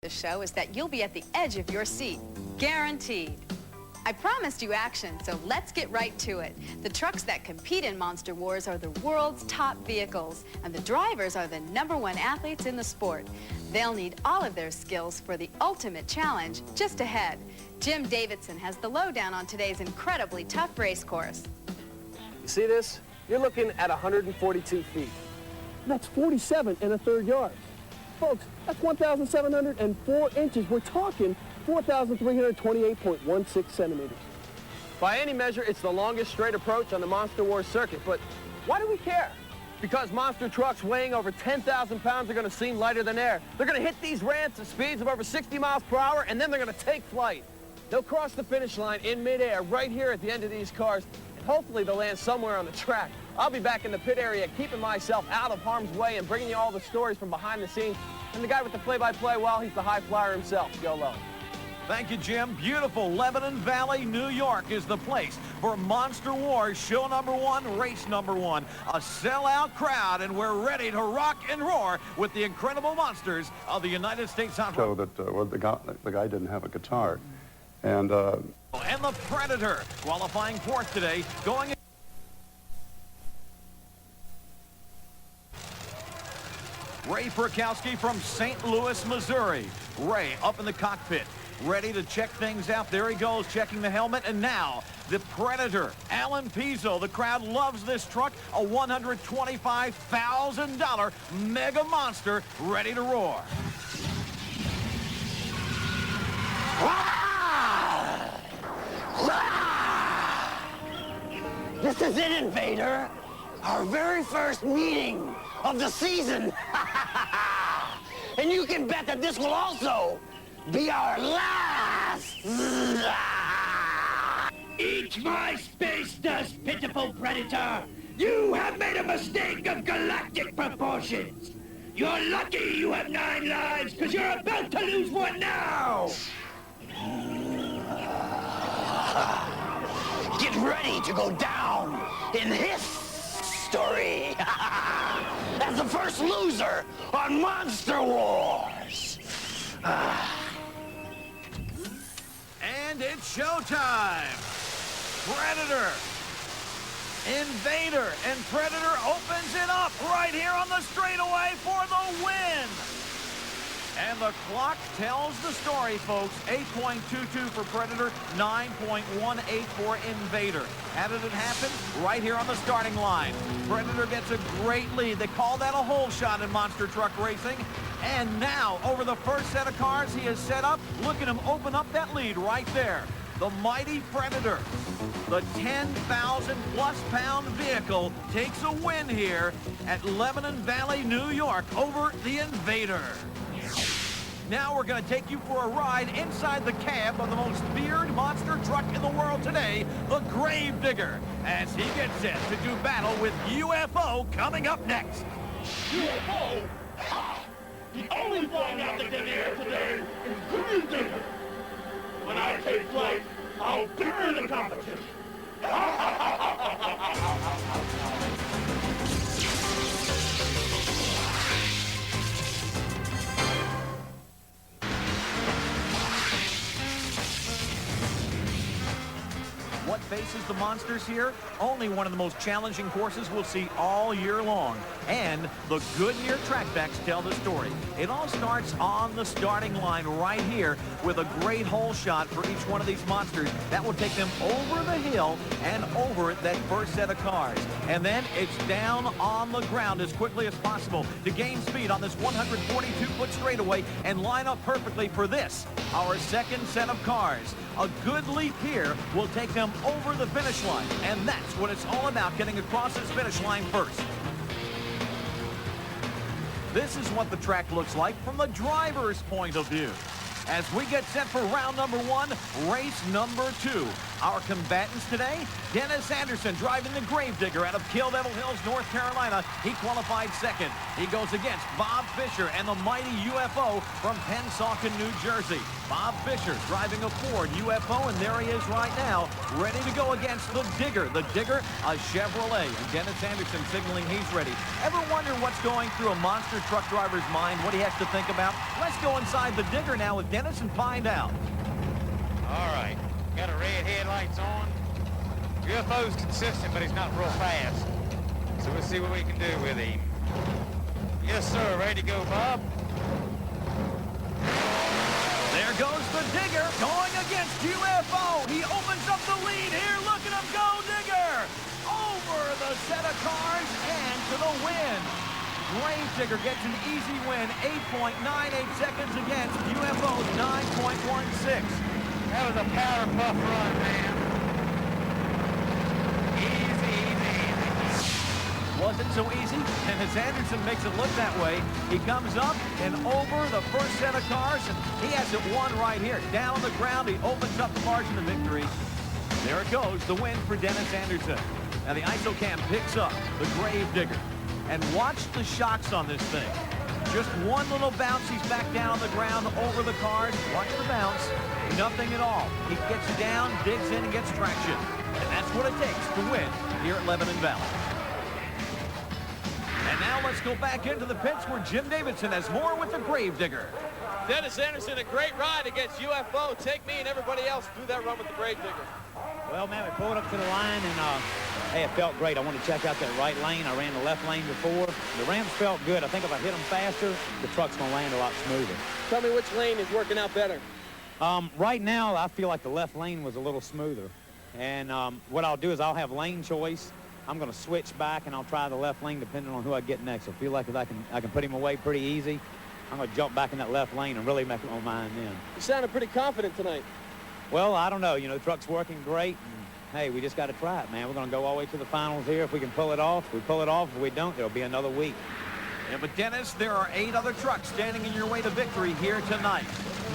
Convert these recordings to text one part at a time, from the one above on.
The show is that you'll be at the edge of your seat, guaranteed. I promised you action, so let's get right to it. The trucks that compete in Monster Wars are the world's top vehicles, and the drivers are the #1 athletes in the sport. They'll need all of their skills for the ultimate challenge just ahead. Jim Davidson has the lowdown on today's incredibly tough race course. You see this? You're looking at 142 feet. That's 47 1/3 yards. Folks, that's 1,704 inches. We're talking 4,328.16 centimeters. By any measure, it's the longest straight approach on the Monster Wars circuit, but why do we care? Because monster trucks weighing over 10,000 pounds are going to seem lighter than air. They're going to hit these ramps at speeds of over 60 miles per hour, and then they're going to take flight. They'll cross the finish line in midair right here at the end of these cars, and hopefully they'll land somewhere on the track. I'll be back in the pit area keeping myself out of harm's way and bringing you all the stories from behind the scenes. And the guy with the play-by-play, well, he's the high flyer himself, YOLO. Thank you, Jim. Beautiful Lebanon Valley, New York is the place for Monster Wars Show #1, Race #1. A sellout crowd, and we're ready to rock and roar with the incredible monsters of the United States Off-Road. Show that well, the guy didn't have a guitar. And the Predator qualifying fourth today, going in. Ray Perkowski from St. Louis, Missouri. Ray up in the cockpit, ready to check things out. There he goes, checking the helmet. And now, the Predator, Alan Pizzo. The crowd loves this truck, a $125,000 mega monster ready to roar. This is it, Invader. Our very first meeting of the season. And you can bet that this will also be our last. Eat my space dust, pitiful predator. You have made a mistake of galactic proportions. You're lucky you have 9 lives, because you're about to lose one now. Get ready to go down in history as the first loser on Monster Wars. And it's showtime. Predator, Invader, and Predator opens it up right here on the straightaway for the win. And the clock tells the story, folks. 8.22 for Predator, 9.18 for Invader. How did it happen? Right here on the starting line. Predator gets a great lead. They call that a hole shot in monster truck racing. And now, over the first set of cars he has set up, look at him open up that lead right there. The mighty Predator, the 10,000-plus pound vehicle, takes a win here at Lebanon Valley, New York, over the Invader. Now we're going to take you for a ride inside the cab of the most feared monster truck in the world today, the Gravedigger, as he gets set to do battle with UFO coming up next. UFO? The only flying object in the air today is Gravedigger. When I take flight, I'll burn the competition. What faces the monsters here? Only one of the most challenging courses we'll see all year long. And the Goodyear trackbacks tell the story. It all starts on the starting line right here with a great hole shot for each one of these monsters. That will take them over the hill and over that first set of cars. And then it's down on the ground as quickly as possible to gain speed on this 142-foot straightaway and line up perfectly for this, our second set of cars. A good leap here will take them over the finish line, and that's what it's all about, getting across this finish line first. This is what the track looks like from the driver's point of view. As we get set for round #1, race #2, Our combatants today, Dennis Anderson driving the Gravedigger out of Kill Devil Hills, North Carolina. He qualified second. He goes against Bob Fisher and the mighty UFO from Pennsauken, New Jersey. Bob Fisher driving a Ford UFO, and there he is right now, ready to go against the Digger. The Digger, a Chevrolet, and Dennis Anderson signaling he's ready. Ever wonder what's going through a monster truck driver's mind, what he has to think about? Let's go inside the Digger now with Dennis and find out. All right, got a red headlights on. UFO's consistent, but he's not real fast. So we'll see what we can do with him. Yes, sir, ready to go, Bob? There goes the Digger going against UFO. He opens up the lead here. Look at him go, Digger! Over the set of cars and to the win. Gravedigger gets an easy win, 8.98 seconds against UFO's 9.16. That was a power puff run, man. Easy, easy, easy. Wasn't so easy, and as Anderson makes it look that way, he comes up and over the first set of cars, and he has it won right here. Down on the ground, he opens up the margin of victory. There it goes, the win for Dennis Anderson. Now the ISOCAM picks up the Gravedigger. And watch the shocks on this thing. Just one little bounce, he's back down on the ground over the cars. Watch the bounce. Nothing at all. He gets down, digs in, and gets traction. And that's what it takes to win here at Lebanon Valley. And now let's go back into the pits where Jim Davidson has more with the Gravedigger. Dennis Anderson, a great ride against UFO. Take me and everybody else through that run with the Gravedigger. Well, man, we pulled up to the line, and hey, it felt great. I wanted to check out that right lane. I ran the left lane before. The ramps felt good. I think if I hit them faster, the truck's going to land a lot smoother. Tell me which lane is working out better. Right now, I feel like the left lane was a little smoother. And what I'll do is I'll have lane choice. I'm going to switch back, and I'll try the left lane depending on who I get next. I feel like if I can put him away pretty easy, I'm going to jump back in that left lane and really make it on mine then. You sounded pretty confident tonight. Well, I don't know. You know, the truck's working great. And, hey, we just got to try it, man. We're going to go all the way to the finals here. If we can pull it off, we pull it off. If we don't, there'll be another week. Yeah, but Dennis, there are 8 other trucks standing in your way to victory here tonight.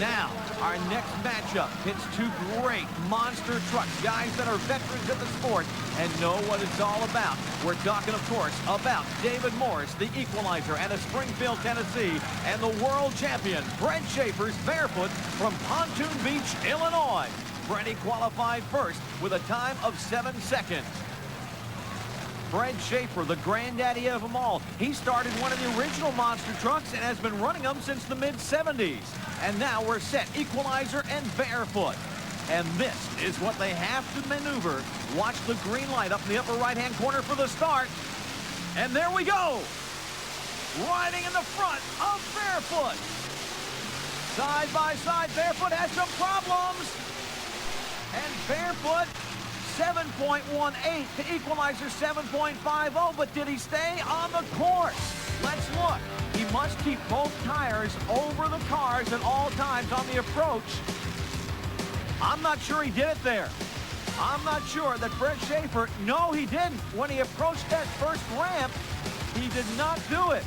Now, our next matchup hits 2 great monster trucks, guys that are veterans of the sport and know what it's all about. We're talking, of course, about David Morris, the equalizer out of Springfield, Tennessee, and the world champion, Fred Schaefer's Barefoot from Pontoon Beach, Illinois. Freddie qualified first with a time of 7 seconds. Fred Schaefer, the granddaddy of them all. He started one of the original monster trucks and has been running them since the mid-70s. And now we're set, equalizer and Barefoot. And this is what they have to maneuver. Watch the green light up in the upper right-hand corner for the start. And there we go. Riding in the front of Barefoot. Side by side, Barefoot has some problems. And Barefoot 7.18 to equalizer 7.50, but did he stay on the course? Let's look. He must keep both tires over the cars at all times on the approach. I'm not sure he did it there. I'm not sure that Fred Schaefer, no, he didn't. When he approached that first ramp, he did not do it.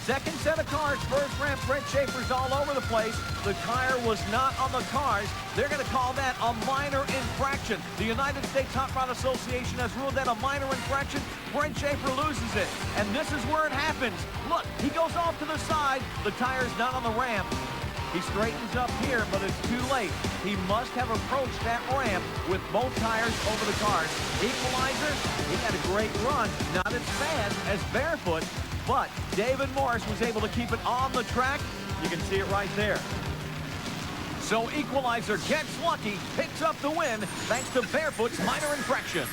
Second set of cars, first ramp, Fred Schaefer's all over the place. The tire was not on the cars. They're going to call that a minor infraction. The United States Hot Rod Association has ruled that a minor infraction. Fred Schaefer loses it. And this is where it happens. Look, he goes off to the side. The tire's not on the ramp. He straightens up here, but it's too late. He must have approached that ramp with both tires over the cars. Equalizer, he had a great run. Not as fast as Barefoot, but David Morris was able to keep it on the track. You can see it right there. So Equalizer gets lucky, picks up the win, thanks to Barefoot's minor infraction.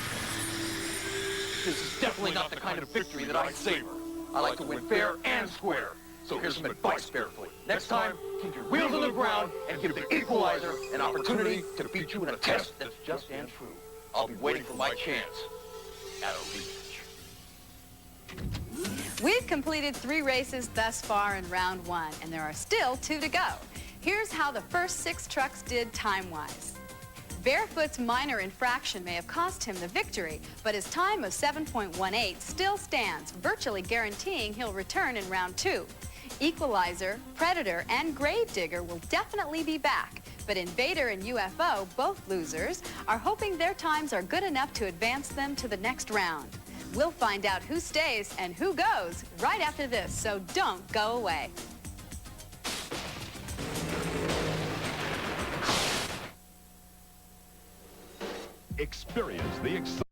This is definitely not the kind of victory that I savor. I like to win fair and square. So here's some advice, Barefoot. Next time, keep your wheels on the ground and give the Equalizer an opportunity to beat you in a test that's just and true. I'll be waiting for my chance at a rematch. We've completed 3 races thus far in round 1, and there are still 2 to go. Here's how the first 6 trucks did time-wise. Barefoot's minor infraction may have cost him the victory, but his time of 7.18 still stands, virtually guaranteeing he'll return in round 2. Equalizer, Predator, and Gravedigger will definitely be back. But Invader and UFO, both losers, are hoping their times are good enough to advance them to the next round. We'll find out who stays and who goes right after this, so don't go away. Experience the excitement.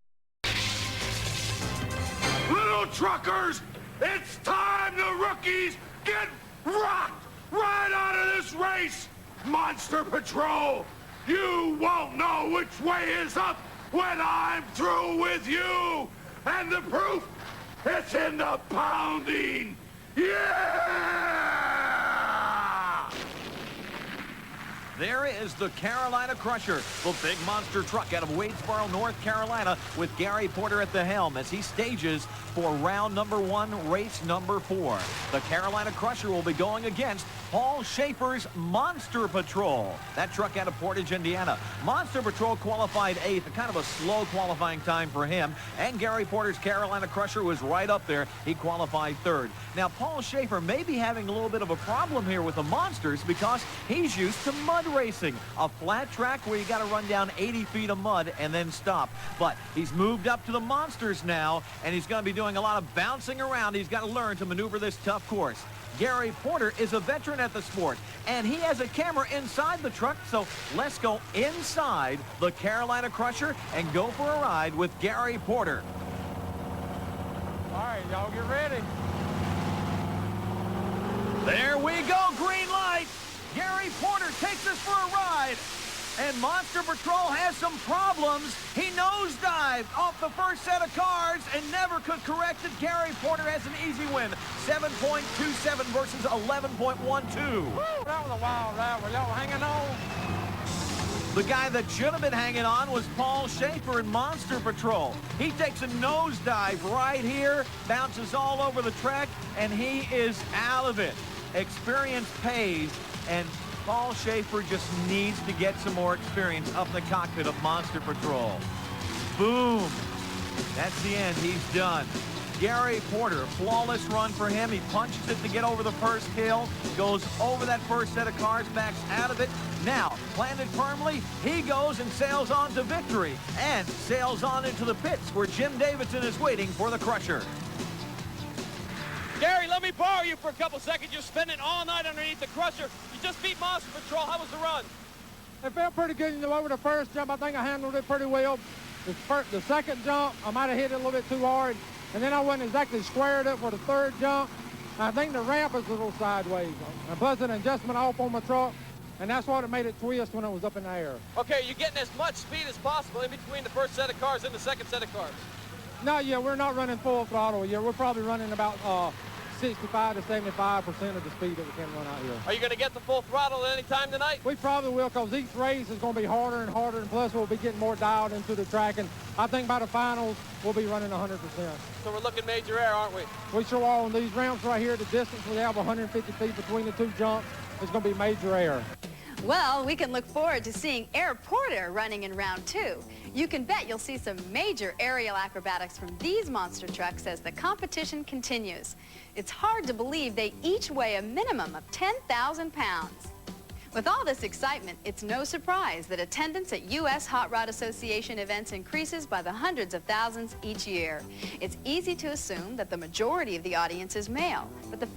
Little truckers, it's time the rookies get rocked right out of this race. Monster Patrol, you won't know which way is up when I'm through with you. And the proof, it's in the pounding. Yeah! There is the Carolina Crusher, the big monster truck out of Wadesboro, North Carolina, with Gary Porter at the helm as he stages for round number 1, race number 4. The Carolina Crusher will be going against Paul Schaefer's Monster Patrol. That truck out of Portage, Indiana. Monster Patrol qualified 8th, a kind of a slow qualifying time for him. And Gary Porter's Carolina Crusher was right up there. He qualified 3rd. Now, Paul Schaefer may be having a little bit of a problem here with the Monsters because he's used to mud racing, a flat track where you got to run down 80 feet of mud and then stop. But he's moved up to the Monsters now, and he's going to be doing a lot of bouncing around. He's got to learn to maneuver this tough course. Gary Porter is a veteran at the sport, and he has a camera inside the truck, so let's go inside the Carolina Crusher and go for a ride with Gary Porter. All right, y'all get ready. There we go, green light. Gary Porter takes us for a ride. And Monster Patrol has some problems. He nosedived off the first set of cars and never could correct it. Gary Porter has an easy win. 7.27 versus 11.12. That was a wild ride. Were y'all hanging on? The guy that should have been hanging on was Paul Schaefer in Monster Patrol. He takes a nosedive right here, bounces all over the track, and he is out of it. Experience pays, and Paul Schaefer just needs to get some more experience up in the cockpit of Monster Patrol. Boom. That's the end. He's done. Gary Porter, flawless run for him. He punches it to get over the first hill, goes over that first set of cars, backs out of it. Now, planted firmly, he goes and sails on to victory and sails on into the pits where Jim Davidson is waiting for the Crusher. Gary, let me borrow you for a couple seconds. You're spending all night underneath the Crusher. You just beat Monster Patrol. How was the run? It felt pretty good. You know, over the first jump, I think I handled it pretty well. The second jump, I might have hit it a little bit too hard. And then I wasn't exactly squared up for the third jump. I think the ramp is a little sideways. I buzzed an adjustment off on my truck, and that's what it made it twist when it was up in the air. Okay, you're getting as much speed as possible in between the first set of cars and the second set of cars. No, yeah, we're not running full throttle. Yeah, we're probably running about 65 to 75% of the speed that we can run out here. Are you going to get the full throttle at any time tonight? We probably will, because each race is going to be harder and harder, and plus we'll be getting more dialed into the track, and I think by the finals we'll be running 100%. So we're looking major air, aren't we? We sure are. On these ramps right here, the distance we have 150 feet between the two jumps, is going to be major air. Well, we can look forward to seeing Air Porter running in round 2. You can bet you'll see some major aerial acrobatics from these monster trucks as the competition continues. It's hard to believe they each weigh a minimum of 10,000 pounds. With all this excitement, it's no surprise that attendance at U.S. Hot Rod Association events increases by the hundreds of thousands each year. It's easy to assume that the majority of the audience is male, but the